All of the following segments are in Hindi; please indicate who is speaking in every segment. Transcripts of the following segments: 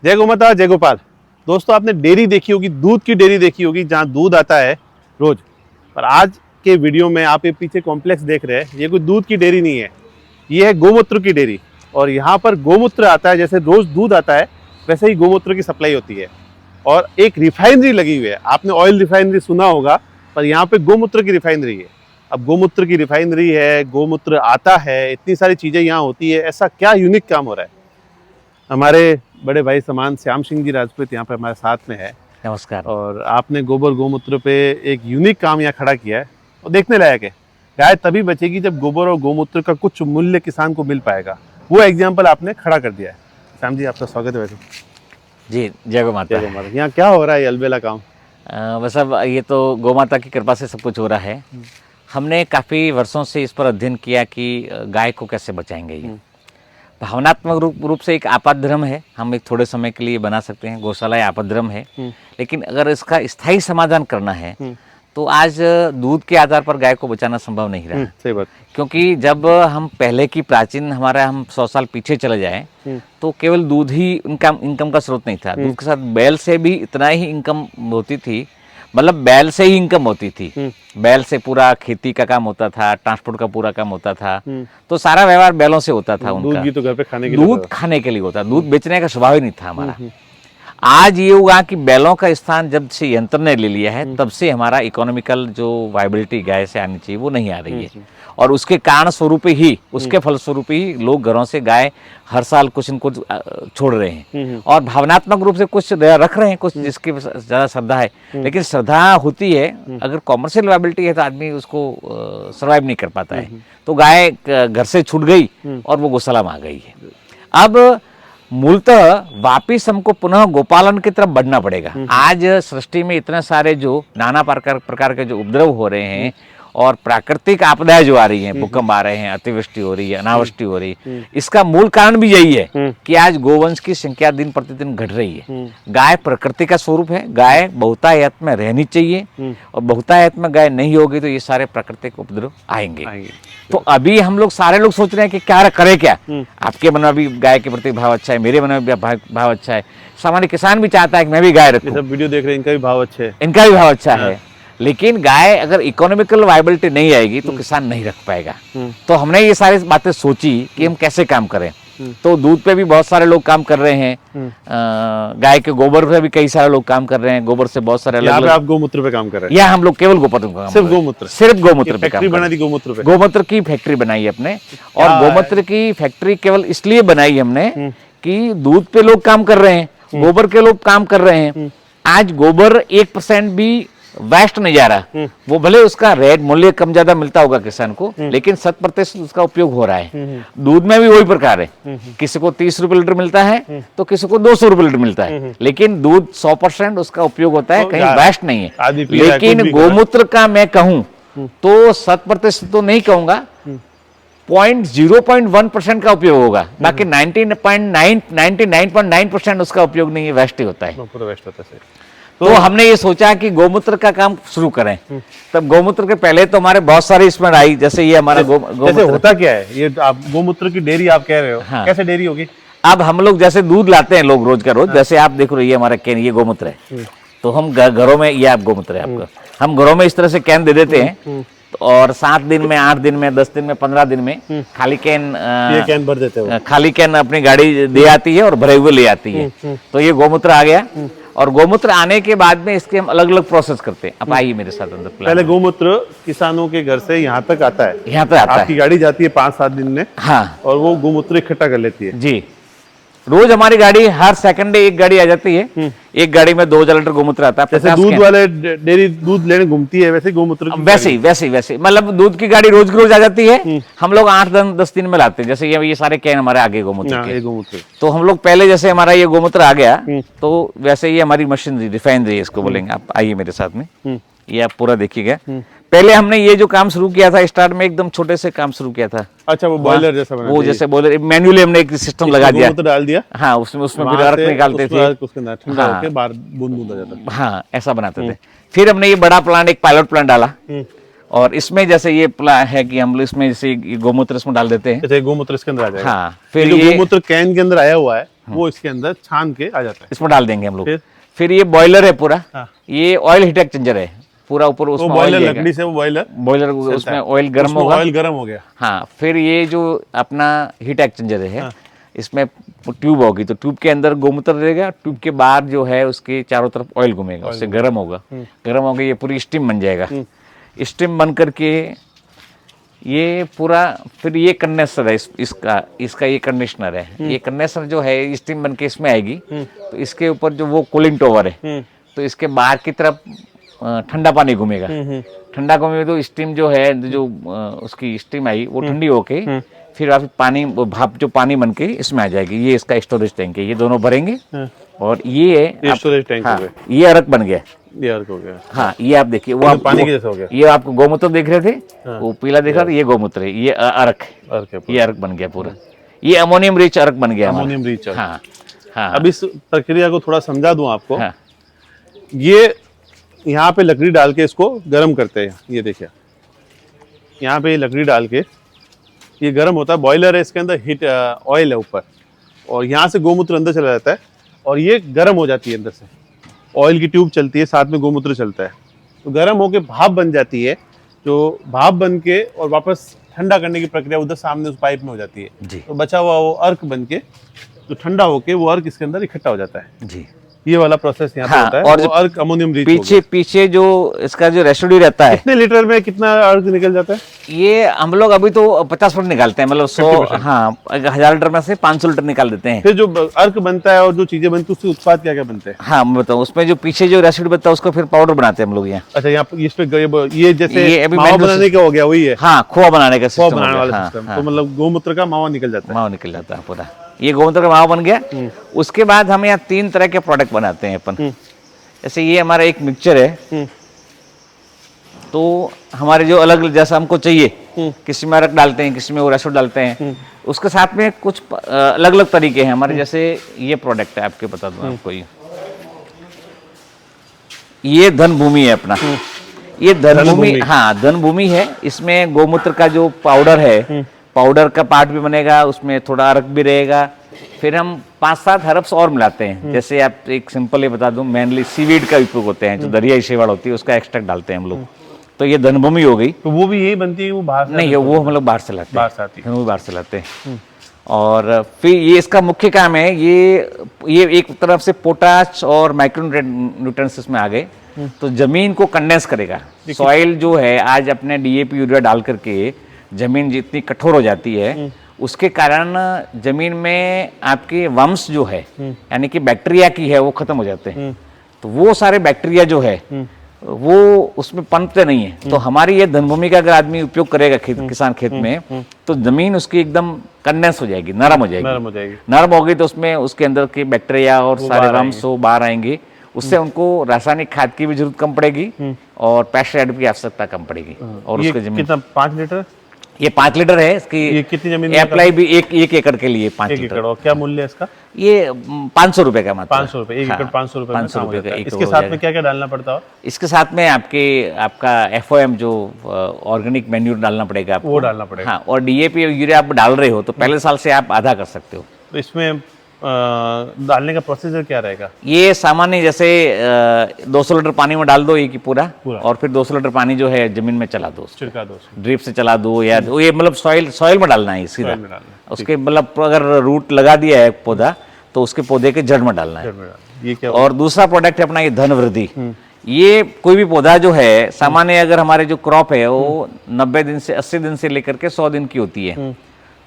Speaker 1: जय गौ माता जय गोपाल। दोस्तों आपने डेयरी देखी होगी, दूध की डेयरी देखी होगी जहाँ दूध आता है रोज। पर आज के वीडियो में आप ये पीछे कॉम्प्लेक्स देख रहे हैं, ये कोई दूध की डेयरी नहीं है, ये है गोमूत्र की डेयरी। और यहाँ पर गोमूत्र आता है, जैसे रोज दूध आता है वैसे ही गोमूत्र की सप्लाई होती है। और एक रिफाइनरी लगी हुई है, आपने ऑयल रिफाइनरी सुना होगा, पर यहाँ पे गोमूत्र की रिफाइनरी है। अब गोमूत्र की रिफाइनरी है, गोमूत्र आता है, इतनी सारी चीजें यहाँ होती है, ऐसा क्या यूनिक काम हो रहा है। हमारे बड़े भाई समान श्याम सिंह जी राजपूत यहाँ पे हमारे साथ में है।
Speaker 2: नमस्कार।
Speaker 1: और आपने गोबर गोमूत्र पे एक यूनिक काम यहाँ खड़ा किया है और देखने लायक है। गाय तभी बचेगी जब गोबर और गोमूत्र का कुछ मूल्य किसान को मिल पाएगा, वो एग्जाम्पल आपने खड़ा कर दिया है। श्याम जी आपका स्वागत है। वैसे
Speaker 2: जी जय गौ माता।
Speaker 1: यहाँ क्या हो रहा है, अलबेला काम?
Speaker 2: बस अब ये तो गौ माता की कृपा से सब कुछ हो रहा है। हमने काफ़ी वर्षों से इस पर अध्ययन किया कि गाय को कैसे बचाएंगे। ये भावनात्मक रूप से एक आपातधर्म है, हम एक थोड़े समय के लिए बना सकते हैं, गौशाला आपातधर्म है। लेकिन अगर इसका स्थायी समाधान करना है तो आज दूध के आधार पर गाय को बचाना संभव नहीं रहा।
Speaker 1: सही बात।
Speaker 2: क्योंकि जब हम पहले की प्राचीन हम 100 साल पीछे चले जाएं तो केवल दूध ही इनकम का स्रोत नहीं था। दूध के साथ बैल से भी इतना ही इनकम होती थी, मतलब बैल से ही इनकम होती थी। बैल से पूरा खेती का काम होता था, ट्रांसपोर्ट का पूरा काम होता था। तो सारा व्यवहार बैलों से होता था। उनका
Speaker 1: दूध भी तो घर पे खाने के लिए
Speaker 2: होता, दूध बेचने का स्वभाव ही नहीं था हमारा। आज ये हुआ कि बैलों का स्थान जब से यंत्र ने ले लिया है, तब से हमारा इकोनॉमिकल जो वाइबिलिटी गाय से आनी चाहिए वो नहीं आ रही है। और उसके कारण स्वरूप ही, उसके फलस्वरूप ही लोग घरों से गाय हर साल कुछ न कुछ छोड़ रहे हैं। और भावनात्मक रूप से कुछ रख रहे हैं, कुछ जिसकी ज्यादा श्रद्धा है। लेकिन श्रद्धा होती है, अगर कॉमर्शियल वाइबिलिटी है तो आदमी उसको सर्वाइव नहीं कर पाता है। तो गाय घर से छूट गई और वो गौशाला में आ गई है। अब मूलतः वापिस हमको पुनः गोपालन की तरफ बढ़ना पड़ेगा। आज सृष्टि में इतने सारे जो नाना प्रकार के जो उपद्रव हो रहे हैं और प्राकृतिक आपदाएं जो आ रही हैं, भूकंप आ रहे हैं, अतिवृष्टि हो रही है, अनावृष्टि हो रही है, इसका मूल कारण भी यही है कि आज गोवंश की संख्या दिन प्रतिदिन घट रही है। गाय प्रकृति का स्वरूप है, गाय बहुतायत में रहनी चाहिए और बहुतायत में गाय नहीं होगी तो ये सारे प्राकृतिक उपद्रव आएंगे। तो अभी हम लोग सारे लोग सोच रहे हैं कि क्या करें, क्या आपके मन में भी गाय के प्रति भाव अच्छा है, मेरे मन में भी भाव अच्छा है, सामान्य किसान भी चाहता है कि मैं भी गाय रखूं।
Speaker 1: सब वीडियो देख रहे हैं, इनका भी भाव अच्छा है,
Speaker 2: इनका भी भाव अच्छा है। लेकिन गाय अगर इकोनॉमिकल वायबिलिटी नहीं आएगी तो किसान नहीं रख पाएगा। तो हमने ये सारी बातें सोची कि हम कैसे काम करें। तो दूध पे भी बहुत सारे लोग काम कर रहे हैं, गाय के गोबर पे भी कई सारे लोग काम कर रहे हैं। गोबर से बहुत सारे
Speaker 1: अलग आप गोमूत्र पे काम कर रहे हैं?
Speaker 2: या हम लोग केवल गोमूत्र, सिर्फ गोमूत्र पे
Speaker 1: फैक्ट्री बना दी।
Speaker 2: गोमूत्र की फैक्ट्री बनाई अपने। और गोमूत्र की फैक्ट्री केवल इसलिए बनाई हमने कि दूध पे लोग काम कर रहे हैं, गोबर के लोग काम कर रहे हैं। आज गोबर 1% भी वेस्ट नहीं जा रहा। वो भले उसका रेट मूल्य कम ज्यादा मिलता होगा किसान को, लेकिन 100% उसका उपयोग हो रहा है। दूध में भी वही प्रकार है, किसी को 30 रुपए लीटर मिलता है तो किसी को 200 रुपए लीटर मिलता है, लेकिन दूध 100% उसका उपयोग होता है, कहीं वेस्ट नहीं है। लेकिन गोमूत्र का मैं कहूं तो 100% तो नहीं कहूंगा, 0.1% का उपयोग होगा। बाकी 99.9% उसका उपयोग नहीं है, वेस्ट ही होता है। तो हमने ये सोचा कि गोमूत्र का काम शुरू करें। तब गोमूत्र के पहले तो हमारे बहुत सारे इसमें आई, जैसे ये हमारा
Speaker 1: जैसे होता क्या है ये, आप गोमूत्र की डेयरी आप कह रहे हो। हाँ। कैसे डेयरी होगी?
Speaker 2: अब हम लोग जैसे दूध लाते हैं लोग रोज का रोज। हाँ। जैसे आप देख रहे हो ये हमारा कैन, ये गोमूत्र है। तो हम घरों में, ये आप गोमूत्र है आपका, हम घरों में इस तरह से कैन दे देते हैं। और 7 दिन में, 8 दिन में, 10 दिन में, 15 दिन में खाली कैन
Speaker 1: भर देते हो।
Speaker 2: खाली कैन अपनी गाड़ी दे आती है और भरे हुए ले आती है। तो ये गोमूत्र आ गया। और गोमूत्र आने के बाद में इसके हम अलग अलग प्रोसेस करते हैं। अब आइए मेरे साथ अंदर।
Speaker 1: पहले गोमूत्र किसानों के घर से यहाँ तक आता है,
Speaker 2: यहाँ तक आता है,
Speaker 1: आपकी गाड़ी जाती है 5-7 दिन में।
Speaker 2: हाँ।
Speaker 1: और वो गोमूत्र इकट्ठा कर लेती है।
Speaker 2: जी, रोज हमारी गाड़ी हर सेकंड एक गाड़ी आ जाती है। एक गाड़ी में 2000 लीटर गोमूत्र आता है।
Speaker 1: जैसे दूध वाले डेयरी दूध लेने घूमती है, वैसे गोमूत्र
Speaker 2: वैसे मतलब दूध की गाड़ी रोज आ जाती है। हम लोग 8-10 दिन में लाते हैं। जैसे ये सारे कैन हमारे आगे गोमूत्र के। तो हम लोग पहले जैसे हमारा ये गोमूत्र आ गया तो वैसे ये हमारी मशीनरी, रिफाइनरी इसको बोलेंगे। आप आइए मेरे साथ में, ये आप पूरा देखिएगा। पहले हमने ये जो काम शुरू किया था, स्टार्ट में एकदम छोटे से काम शुरू किया था।
Speaker 1: अच्छा, वो बॉयलर जैसा बना,
Speaker 2: वो जैसे बॉयलर मैन्युअली हमने एक सिस्टम लगा दिया,
Speaker 1: डाल दिया।
Speaker 2: हाँ, उसमें फिर अर्क निकालते थे,
Speaker 1: ठंडा होके बाहर बूंद आ जाता था।
Speaker 2: हाँ, ऐसा बनाते थे। फिर हमने ये बड़ा प्लांट, एक पायलट प्लांट डाला। और इसमें जैसे ये प्लान है कि हम लोग इसमें जैसे गोमूत्र इसमें डाल देते हैं,
Speaker 1: जैसे गोमूत्र इसके अंदर आ जाएगा।
Speaker 2: हाँ, फिर
Speaker 1: ये गोमूत्र कैन के अंदर आया हुआ है, वो इसके अंदर छान के आ जाता है।
Speaker 2: इसमें डाल देंगे हम लोग।
Speaker 1: फिर?
Speaker 2: फिर ये बॉयलर है पूरा,
Speaker 1: हाँ।
Speaker 2: ये ऑयल हीट एक्सचेंजर है पूरा, ऊपर
Speaker 1: वो
Speaker 2: उसमें
Speaker 1: बॉयलर
Speaker 2: ऑयल
Speaker 1: लकड़ी से वो बॉयलर
Speaker 2: बॉयलर उसमें ऑयल गर्म होगा।
Speaker 1: ऑयल गर्म हो गया।
Speaker 2: हाँ, फिर ये जो अपना हीट एक्सचेंजर है, इसमें ट्यूब होगी, तो ट्यूब के अंदर गोमूत्र रहेगा, ट्यूब के बाहर जो है उसके चारों तरफ ऑयल घूमेगा, उससे गर्म होगा, गर्म होगा, ये पूरी स्टीम बन जाएगा। स्टीम बन करके ये पूरा, फिर ये कंडेंसर है इसका ये कंडीशनर है। ये कंडेंसर जो है स्टीम बन के इसमें आएगी, तो इसके ऊपर जो वो कूलिंग टॉवर है, तो इसके बाहर की तरफ ठंडा पानी घूमेगा। ठंडा घूमेगा तो स्टीम जो है, जो उसकी स्टीम आई वो ठंडी होके फिर आप पानी, भाप जो पानी बन के इसमें आ जाएगी। ये इसका स्टोरेज टैंक है, ये दोनों भरेंगे। और ये
Speaker 1: स्टोरेज टैंक हो
Speaker 2: हाँ,
Speaker 1: गया।
Speaker 2: ये अर्क बन गया।
Speaker 1: ये अर्क हो गया।
Speaker 2: हाँ, ये आप देखिए, वो आप
Speaker 1: पानी के जैसा हो गया।
Speaker 2: ये आप गोमूत्र देख रहे थे, वो पीला देख रहा था, ये गोमूत्र है, ये अर्क है।
Speaker 1: अर्क है।
Speaker 2: ये अर्क बन गया पूरा, ये अमोनियम रिच अर्क बन गया हमारा।
Speaker 1: अमोनियम रिच अर्क।
Speaker 2: हाँ हाँ।
Speaker 1: अब इस प्रक्रिया को थोड़ा समझा दूं आपको।
Speaker 2: हाँ,
Speaker 1: ये यहाँ पे लकड़ी डाल के इसको गर्म करते हैं। ये देखिए, यहाँ पे लकड़ी डाल के ये गर्म होता है, बॉयलर है, इसके अंदर हीट ऑयल है ऊपर, और यहाँ से गोमूत्र अंदर चला जाता है और ये गर्म हो जाती है अंदर से। ऑयल की ट्यूब चलती है, साथ में गोमूत्र चलता है, तो गर्म होके भाप बन जाती है, जो भाप बन के और वापस ठंडा करने की प्रक्रिया उधर सामने उस पाइप में हो जाती है
Speaker 2: जी।
Speaker 1: तो बचा हुआ वो अर्क बन के, जो ठंडा होके वो अर्क इसके अंदर इकट्ठा हो जाता है।
Speaker 2: जी।
Speaker 1: ये वाला प्रोसेस यहाँ पे
Speaker 2: हाँ,
Speaker 1: होता है।
Speaker 2: और
Speaker 1: वो अर्क अमोनियम रिच
Speaker 2: पीछे जो इसका जो रेसिड्यू रहता है,
Speaker 1: कितने लीटर में कितना अर्क निकल जाता है?
Speaker 2: ये हम लोग अभी तो 50% निकालते हैं, मतलब 100, हाँ, 1000 लीटर में से 500 लीटर निकाल देते हैं।
Speaker 1: फिर जो अर्क बनता है और जो चीजें बनती है उसके उत्पाद क्या क्या बनते हैं?
Speaker 2: हाँ, मैं बताऊँ, उसमें जो पीछे जो रेसिड्यू बनता है उसको फिर पाउडर बनाते हैं हम लोग यहाँ।
Speaker 1: अच्छा, यहाँ पे इस पे ये जैसे
Speaker 2: ये अभी
Speaker 1: मावा बनाने का हो गया, वही है
Speaker 2: हाँ, खोआ बनाने का
Speaker 1: खोआ
Speaker 2: सिस्टम
Speaker 1: बनाने
Speaker 2: हो
Speaker 1: वाला
Speaker 2: गया।
Speaker 1: सिस्टम।
Speaker 2: हाँ,
Speaker 1: तो मतलब गोमूत्र का मावा निकल जाता है।
Speaker 2: मावा निकल जाता है पूरा, ये गोमूत्र का मावा बन गया। उसके बाद हम यहाँ 3 तरह के प्रोडक्ट बनाते हैं अपन। जैसे ये हमारा एक मिक्सचर है, तो हमारे जो अलग जैसा हमको चाहिए, किसी में अर्क डालते हैं, किसी में वो रेसिड्यू डालते हैं, उसके साथ में कुछ अलग अलग तरीके हैं हमारे। जैसे ये प्रोडक्ट है, आपके बता दूं आपको, ये धन भूमि है अपना। ये धन भूमि, हाँ, धन भूमि है। इसमें गोमूत्र का जो पाउडर है, पाउडर का पार्ट भी बनेगा, उसमें थोड़ा अर्क भी रहेगा। फिर हम 5-7 हर्ब्स और मिलाते हैं। जैसे आप एक सिंपल ये बता दूं, मेनली सीवीड का उपयोग होते हैं, जो दरियाई शैवाल होती है उसका एक्सट्रैक्ट डालते हैं हम लोग। तो ये धनभूमि हो गई।
Speaker 1: तो वो भी यही बनती है, वो बाहर से
Speaker 2: नहीं, वो हम लोग बाहर से लाते हैं,
Speaker 1: बाहर से आती है।
Speaker 2: वो बाहर से लाते हैं। और फिर ये इसका मुख्य काम है, ये एक तरफ से पोटाश और माइक्रो न्यूट्रिएंट्स इसमें आ गए, तो जमीन को कंडेंस करेगा। सॉइल जो है, आज अपने डीएपी यूरिया डाल करके जमीन जितनी कठोर हो जाती है, उसके कारण जमीन में आपके वंश जो है, यानी कि बैक्टीरिया की है, वो खत्म हो जाते हैं। तो वो सारे बैक्टीरिया जो है वो उसमें पनपते नहीं है। तो हमारी ये धनभूमि का अगर आदमी उपयोग करेगा किसान खेत में, तो जमीन उसकी एकदम कंडेंस हो जाएगी, नरम हो जाएगी।
Speaker 1: नरम हो जाएगी।
Speaker 2: नरम हो गई तो उसमें उसके अंदर के बैक्टीरिया और सारे वंश बाहर आएंगे। उससे उनको रासायनिक खाद की भी जरूरत कम पड़ेगी और पेस्टिसाइड की आवश्यकता कम पड़ेगी। और उसके जमीन
Speaker 1: कितना, 5 लीटर?
Speaker 2: ये 5 लीटर है इसकी।
Speaker 1: ये कितनी जमीन
Speaker 2: अप्लाई भी एक एकड़ के लिए 5 लीटर।
Speaker 1: एकड़। और क्या मूल्य है इसका?
Speaker 2: ये 500 रुपए का मात्र।
Speaker 1: 500 रुपए, 1 एकड़ 500 रुपए में
Speaker 2: 500
Speaker 1: काम हो
Speaker 2: रुपए
Speaker 1: जाता
Speaker 2: का
Speaker 1: है।
Speaker 2: एक
Speaker 1: इसके साथ में क्या क्या डालना पड़ता है?
Speaker 2: इसके साथ में आपका FOM जो ऑर्गेनिक मैन्यूर डालना पड़ेगा आपको।
Speaker 1: वो डालना पड़ेगा।
Speaker 2: हाँ, और DAP यूरिया आप डाल रहे हो तो पहले साल से आप आधा कर सकते हो।
Speaker 1: तो इसमें डालने का प्रोसीजर क्या रहेगा?
Speaker 2: ये सामान्य जैसे 200 लीटर पानी में डाल दो ये की पूरा, और फिर 200 लीटर पानी जो है जमीन में चला दो,
Speaker 1: छिड़का दो,
Speaker 2: ड्रिप से चला दो, या ये मतलब सॉइल में डालना है सीधा। उसके मतलब अगर रूट लगा दिया है पौधा, तो उसके पौधे के जड़ में डालना है।
Speaker 1: ये क्या?
Speaker 2: और दूसरा प्रोडक्ट है अपना ये धन वृद्धि। ये कोई भी पौधा जो है, सामान्य अगर हमारे जो क्रॉप है वो 90 दिन से 80 दिन से लेकर के 100 दिन की होती है,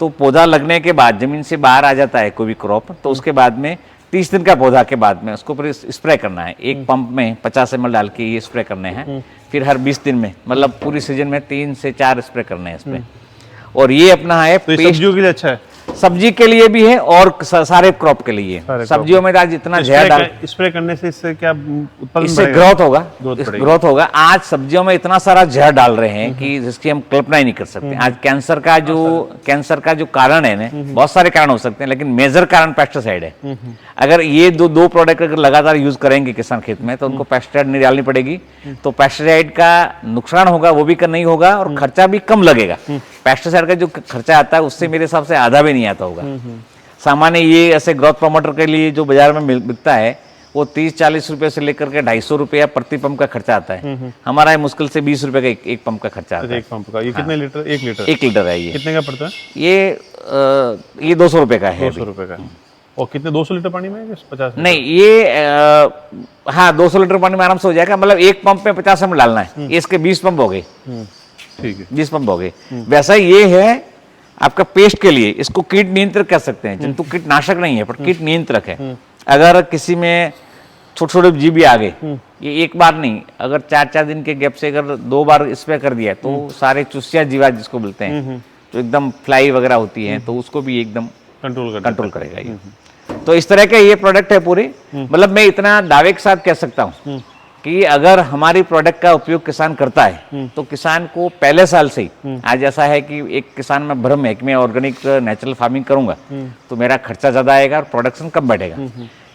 Speaker 2: तो पौधा लगने के बाद जमीन से बाहर आ जाता है कोई भी क्रॉप, तो उसके बाद में 30 दिन का पौधा के बाद में उसको फिर स्प्रे करना है। एक पंप में 50 ml डाल के ये स्प्रे करने हैं। फिर हर 20 दिन में, मतलब पूरी सीजन में 3 से 4 स्प्रे करने हैं इसमें। और ये अपना है
Speaker 1: तो सब्जियों के लिए अच्छा है,
Speaker 2: सब्जी के लिए भी है और सारे क्रॉप के लिए। सब्जियों में आज इतना जहर
Speaker 1: स्प्रे करने से इससे क्या उत्पादन
Speaker 2: इससे
Speaker 1: बढ़ेगा?
Speaker 2: ग्रोथ होगा, ग्रोथ होगा। आज सब्जियों में इतना सारा जहर डाल रहे हैं कि जिसकी हम कल्पना ही नहीं कर सकते। आज कैंसर का जो कारण है ना, बहुत सारे कारण हो सकते हैं, लेकिन मेजर कारण पेस्टिसाइड है। अगर ये दो प्रोडक्ट अगर लगातार यूज करेंगे किसान खेत में, तो उनको पेस्टिसाइड नहीं डालनी पड़ेगी, तो पेस्टिसाइड का नुकसान होगा वो भी नहीं होगा और खर्चा भी कम लगेगा। पेस्टिसाइड का जो खर्चा आता है उससे मेरे हिसाब से आधा भी नहीं आता होगा। सामान्य ये ऐसे ग्रोथ प्रमोटर के लिए जो बाजार में बिकता है वो 30-40 रुपए से लेकर के 250 रुपया प्रति पंप का खर्चा आता है। हमारा मुश्किल से 20 रुपए का एक पंप का खर्चा आता है।
Speaker 1: एक पंप का ये कितने लीटर? 1 लीटर।
Speaker 2: 1 लीटर है ये।
Speaker 1: कितने का पड़ता है?
Speaker 2: ये 200 रुपए का है।
Speaker 1: 200 रुपए का। और कितने 200 लीटर पानी में? 50
Speaker 2: नहीं, ये हाँ 200 लीटर पानी में आराम से हो जाएगा। मतलब एक पंप में 50 ml डालना है। इसके 20 पंप हो गए।
Speaker 1: ठीक है,
Speaker 2: 20 पंप हो गए। वैसा ये है आपका पेस्ट के लिए, इसको कीट नियंत्रक कह सकते हैं। जंतु कीटनाशक नहीं है पर कीट नियंत्रक है। अगर किसी में छोटे छोटे जीव भी आ गए, ये एक बार नहीं, अगर 4-4 दिन के गैप से अगर 2 बार स्प्रे कर दिया तो सारे चूसिया जीवा जिसको बोलते हैं, जो एकदम फ्लाई वगैरह होती है, तो उसको भी एकदम कंट्रोल करेगा ये। तो इस तरह के ये प्रोडक्ट है पूरी। मतलब मैं इतना दावे के साथ कह सकता हूँ कि अगर हमारी प्रोडक्ट का उपयोग किसान करता है तो किसान को पहले साल से ही, आज ऐसा है कि एक किसान में भ्रम है कि मैं ऑर्गेनिक नेचुरल फार्मिंग करूंगा तो मेरा खर्चा ज्यादा आएगा और प्रोडक्शन कम बढ़ेगा।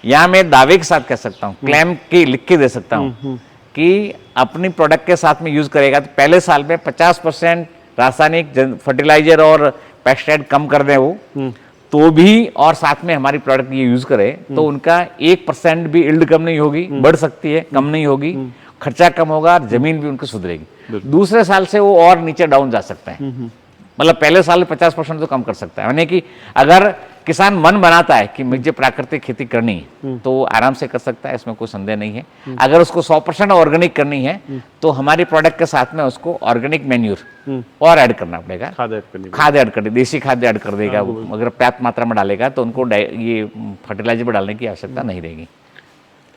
Speaker 2: यहाँ मैं दावे के साथ कह सकता हूँ, क्लेम की लिख के दे सकता हूँ कि अपनी प्रोडक्ट के साथ में यूज करेगा तो पहले साल में 50% रासायनिक फर्टिलाइजर और पेस्टिसाइड कम कर दें वो तो भी, और साथ में हमारी प्रोडक्ट ये यूज करे तो उनका 1% भी इल्ड कम नहीं होगी, बढ़ सकती है, कम नहीं होगी, खर्चा कम होगा और जमीन भी उनकी सुधरेगी। दूसरे साल से वो और नीचे डाउन जा सकता है। मतलब पहले साल 50% तो कम कर सकता है। यानी कि अगर किसान मन बनाता है कि मुझे प्राकृतिक खेती करनी है तो आराम से कर सकता है, इसमें कोई संदेह नहीं है। अगर उसको 100% ऑर्गेनिक करनी है तो हमारी प्रोडक्ट के साथ में उसको ऑर्गेनिक मैन्यूर और ऐड करना पड़ेगा। खाद ऐड कर, देसी खाद ऐड कर देगा। अगर पर्याप्त मात्रा में डालेगा तो उनको ये फर्टिलाइजर में डालने की आवश्यकता नहीं रहेगी।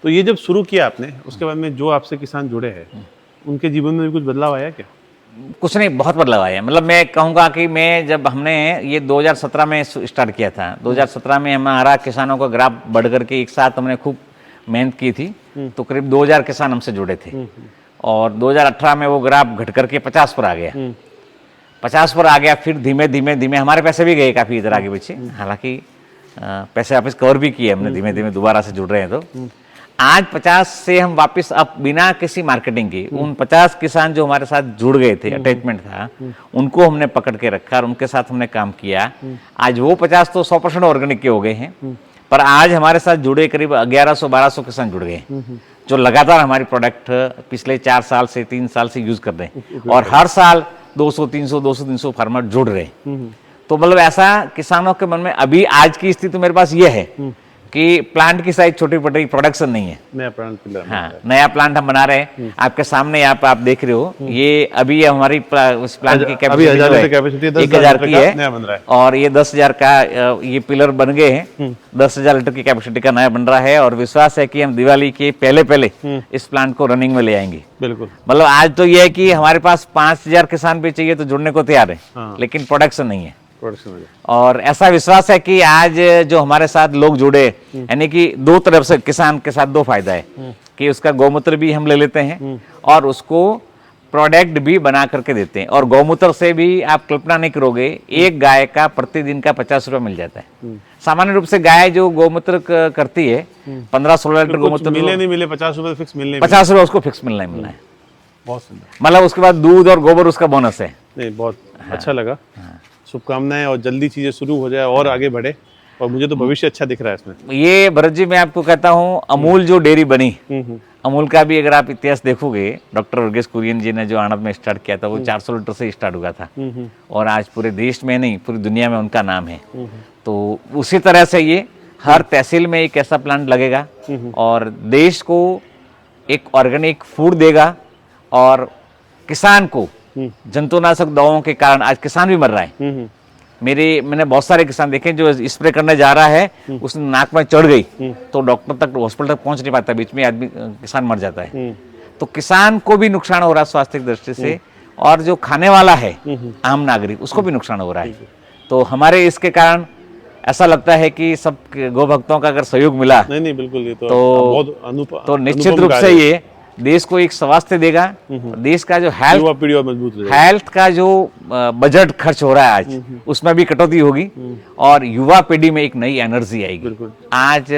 Speaker 1: तो ये जब शुरू किया आपने, उसके बाद में जो आपसे किसान जुड़े हैं उनके जीवन में भी कुछ बदलाव आया क्या?
Speaker 2: कुछ नहीं, बहुत बदलाव आया। मतलब मैं कहूँगा कि मैं जब हमने ये 2017 में स्टार्ट किया था, 2017 में हमारा किसानों का ग्राफ बढ़ करके एक साथ हमने खूब मेहनत की थी तो करीब 2000 किसान हमसे जुड़े थे। और 2018 में वो ग्राफ घट करके 50 पर आ गया। 50 पर आ गया, फिर धीमे धीमे हमारे पैसे भी गए काफ़ी इधर आगे पीछे, हालांकि पैसे वापस कवर भी किए हमने, धीमे धीमे दोबारा से जुड़ रहे हैं। तो आज 50 से हम वापस अब बिना किसी मार्केटिंग की उन 50 किसान जो हमारे साथ जुड़ गए थे, अटैचमेंट था, उनको हमने पकड़ के रखा और उनके साथ हमने काम किया। आज वो 50 तो 100% ऑर्गेनिक के हो गए हैं, पर आज हमारे साथ जुड़े करीब 1100-1200 किसान जुड़ गए जो लगातार हमारी प्रोडक्ट पिछले 4 साल से 3 साल से यूज कर रहे हैं। और हर साल 200-300 फार्मर जुड़ रहे हैं। तो मतलब ऐसा किसानों के मन में अभी आज की स्थिति मेरे पास ये है कि प्लांट की साइज छोटी बड़ी प्रोडक्शन नहीं है।
Speaker 1: नया प्लांट,
Speaker 2: हाँ, नया प्लांट हम बना रहे हैं। आपके सामने यहाँ पे आप देख रहे हो, ये अभी हमारी उस प्लांट की कैपेसिटी 1000 की है और ये 10,000 का ये पिलर बन गए हैं। 10,000 लीटर की कैपेसिटी का नया बन रहा है और विश्वास है कि हम दिवाली के पहले इस प्लांट को रनिंग में ले आएंगे।
Speaker 1: बिल्कुल।
Speaker 2: मतलब आज तो ये है कि हमारे पास 5000 किसान भी चाहिए तो जुड़ने को तैयार है, लेकिन प्रोडक्शन नहीं है। और ऐसा विश्वास है कि आज जो हमारे साथ लोग जुड़े, यानी कि दो तरफ से किसान के साथ दो फायदा है कि उसका गौमूत्र भी हम ले लेते हैं और उसको प्रोडक्ट भी बना करके देते हैं। और गौमूत्र से भी आप कल्पना नहीं करोगे, एक गाय का प्रतिदिन का 50 रुपया मिल जाता है। सामान्य रूप से गाय जो गौमूत्र करती है 15-16 लीटर गौमूत्र
Speaker 1: मिले नहीं मिले 50 रुपए फिक्स मिलने,
Speaker 2: 50 रुपया उसको फिक्स मिलना ही मिलना है।
Speaker 1: बहुत सुंदर।
Speaker 2: मतलब उसके बाद दूध और गोबर उसका बोनस है।
Speaker 1: नहीं, बहुत अच्छा लगा। शुभकामनाएं और जल्दी चीजें शुरू हो जाए और आगे बढ़े, और मुझे तो भविष्य अच्छा दिख रहा है इसमें।
Speaker 2: ये भरत जी मैं आपको कहता हूँ, अमूल जो डेयरी बनी, अमूल का भी अगर आप इतिहास देखोगे, डॉक्टर वर्गीस कुरियन जी ने जो आणंद में स्टार्ट किया था वो 400 लीटर से स्टार्ट हुआ था और आज पूरे देश में नहीं पूरी दुनिया में उनका नाम है। तो उसी तरह से ये हर तहसील में एक ऐसा प्लांट लगेगा और देश को एक ऑर्गेनिक फूड देगा और किसान को जंतुनाशक दवाओं के कारण आज किसान भी मर रहा है। मैंने बहुत सारे किसान देखे जो स्प्रे करने जा रहा है, उसने नाक में चढ़ गई तो डॉक्टर तक, हॉस्पिटल तक पहुंच नहीं पाता, बीच में आदमी किसान मर जाता है। तो किसान को भी नुकसान हो रहा है स्वास्थ्य की दृष्टि से, और जो खाने वाला है आम नागरिक उसको भी नुकसान हो रहा है। तो हमारे इसके कारण ऐसा लगता है कि सब गौ भक्तों का अगर सहयोग मिला,
Speaker 1: नहीं बिल्कुल, ये तो
Speaker 2: निश्चित रूप से ये देश को एक स्वास्थ्य देगा। देश का जो हेल्थ का जो बजट खर्च हो रहा है आज, उसमें भी कटौती होगी और युवा पीढ़ी में एक नई एनर्जी आएगी। आज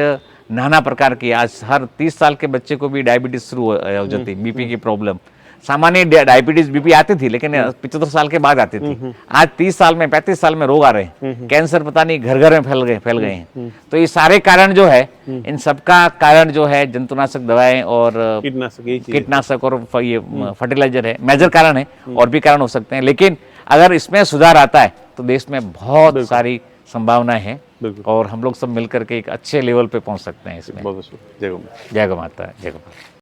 Speaker 2: नाना प्रकार की, आज हर 30 साल के बच्चे को भी डायबिटीज शुरू हो जाती है, बीपी की प्रॉब्लम, सामान्य डायबिटीज बीपी आती थी, लेकिन 75 साल के बाद आती थी। आज 30 साल में 35 साल में रोग आ रहे हैं, कैंसर पता नहीं घर घर में फैल गए हैं। तो ये सारे कारण जो है, इन सबका कारण जो है जंतुनाशक दवाएं और कीटनाशक और ये फर्टिलाइजर है, मेजर कारण है। और भी कारण हो सकते हैं, लेकिन अगर इसमें सुधार आता है तो देश में बहुत सारी संभावनाएं हैं और हम लोग सब मिलकर के एक अच्छे लेवल पे पहुंच सकते हैं इसमें।
Speaker 1: बहुत जय गौ माता।
Speaker 2: जय गौ माता, जय गौ माता।